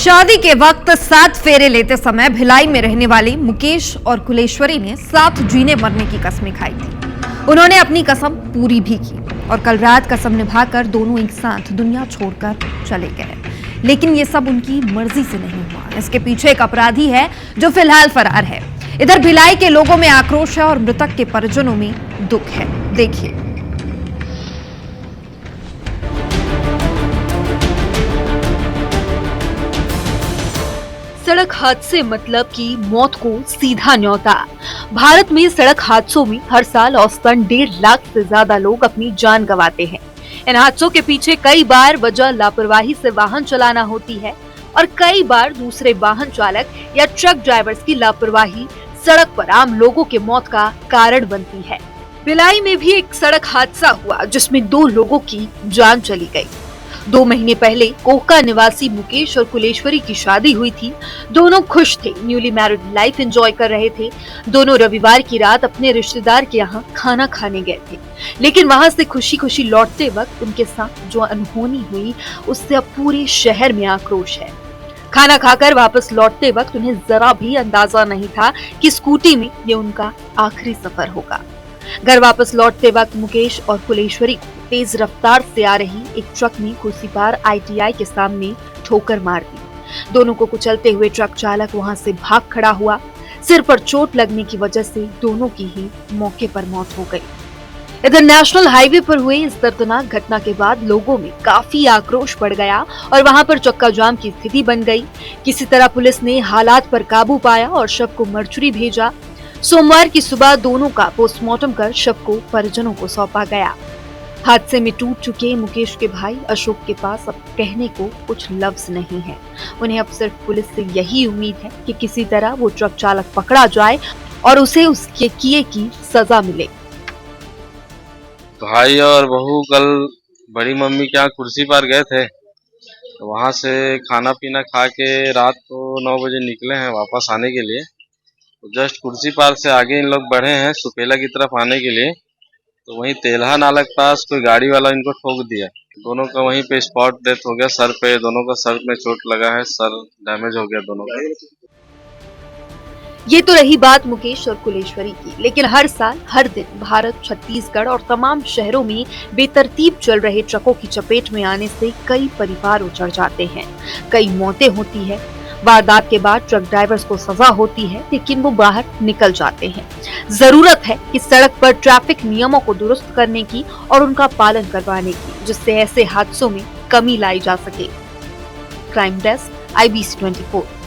शादी के वक्त 7 फेरे लेते समय भिलाई में रहने वाली मुकेश और कुलेश्वरी ने साथ जीने मरने की कसमें खाई थी। उन्होंने अपनी कसम पूरी भी की और कल रात कसम निभाकर दोनों एक साथ दुनिया छोड़कर चले गए। लेकिन ये सब उनकी मर्जी से नहीं हुआ। इसके पीछे एक अपराधी है जो फिलहाल फरार है। इधर भिलाई के लोगों में आक्रोश है और मृतक के परिजनों में दुख है। देखिए। सड़क हादसे मतलब कि मौत को सीधा न्योता। भारत में सड़क हादसों में हर साल औसतन 1.5 लाख से ज्यादा लोग अपनी जान गंवाते हैं। इन हादसों के पीछे कई बार वजह लापरवाही से वाहन चलाना होती है और कई बार दूसरे वाहन चालक या ट्रक ड्राइवर्स की लापरवाही सड़क पर आम लोगों के मौत का कारण बनती है। भिलाई में भी एक सड़क हादसा हुआ जिसमें 2 लोगों की जान चली गई। 2 महीने पहले कोहका निवासी मुकेश और कुलेश्वरी की शादी हुई थी। दोनों खुश थे, न्यूली मैरिड लाइफ एंजॉय कर रहे थे। दोनों रविवार की रात अपने रिश्तेदार के यहाँ खाना खाने गए थे, लेकिन वहाँ से खुशी खुशी लौटते वक्त उनके साथ जो अनहोनी हुई उससे अब पूरे शहर में आक्रोश है। खाना खाकर वापस लौटते वक्त उन्हें जरा भी अंदाजा नहीं था कि स्कूटी में ये उनका आखिरी सफर होगा। घर वापस लौटते वक्त मुकेश और कुलेश्वरी को तेज रफ्तार से आ रही एक ट्रक ने खुर्सीपार ITI के सामने ठोकर मार दी। दोनों को कुचलते हुए ट्रक चालक वहां से भाग खड़ा हुआ। सिर पर चोट लगने की वजह से दोनों की ही मौके पर मौत हो गई। इधर नेशनल हाईवे पर हुई इस दर्दनाक घटना के बाद लोगों में काफी आक्रोश बढ़ गया और वहां पर चक्का जाम की स्थिति बन गई। किसी तरह पुलिस ने हालात पर काबू पाया और शव को मर्चुरी भेजा। सोमवार की सुबह दोनों का पोस्टमार्टम कर शव को परिजनों को सौंपा गया। हादसे में टूट चुके मुकेश के भाई अशोक के पास अब कहने को कुछ लफ्ज नहीं है। उन्हें अब सिर्फ पुलिस से यही उम्मीद है कि किसी तरह वो ट्रक चालक पकड़ा जाए और उसे उसके किए की सजा मिले। भाई और बहू कल बड़ी मम्मी के यहाँ कुर्सी पर गए थे, तो वहाँ से खाना पीना खा के रात को 9 बजे निकले हैं वापस आने के लिए। तो जस्ट कुर्सी पार से आगे इन लोग बढ़े हैं सुपेला की तरफ आने के लिए, तो वहीं तेल्हा नाला के पास कोई गाड़ी वाला इनको ठोक दिया। दोनों का वहीं पे स्पॉट डेथ हो गया। सर पे दोनों का सर में चोट लगा है, सर डैमेज हो गया दोनों का। ये तो रही बात मुकेश और कुलेश्वरी की, लेकिन हर साल हर दिन भारत, छत्तीसगढ़ और तमाम शहरों में बेतरतीब चल रहे ट्रकों की चपेट में आने से कई परिवार उजड़ जाते हैं, कई मौतें होती है। वारदात के बाद ट्रक ड्राइवर्स को सजा होती है, लेकिन वो बाहर निकल जाते हैं। जरूरत है कि सड़क पर ट्रैफिक नियमों को दुरुस्त करने की और उनका पालन करवाने की, जिससे ऐसे हादसों में कमी लाई जा सके। Crime desk, IBC 24।